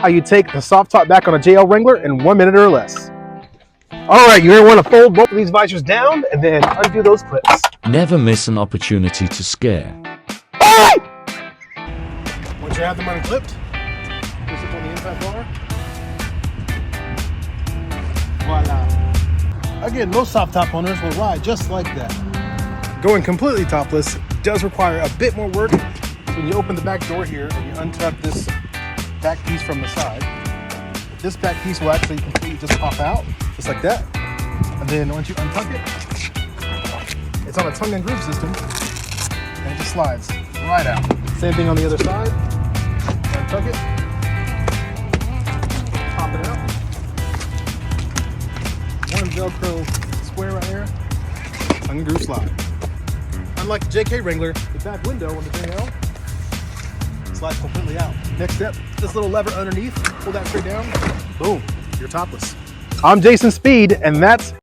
how you take the soft top back on a JL Wrangler in 1 minute or less. All right, you're gonna want to fold both of these visors down and then undo those clips. Never miss an opportunity to scare. Once you have them unclipped, push it on the inside bar. Voila. Again, most soft top owners will ride just like that. Going completely topless does require a bit more work. So when you open the back door here and you untuck this back piece from the side, this back piece will actually completely just pop out, just like that. And then once you untuck it, it's on a tongue and groove system, and it just slides right out. Same thing on the other side. Untuck it, pop it out. One Velcro square right there, tongue and groove slide. Unlike the JK Wrangler, the back window on the JL slides completely out. Next step, this little lever underneath, pull that straight down, boom, you're topless. I'm Jason Speed, and that's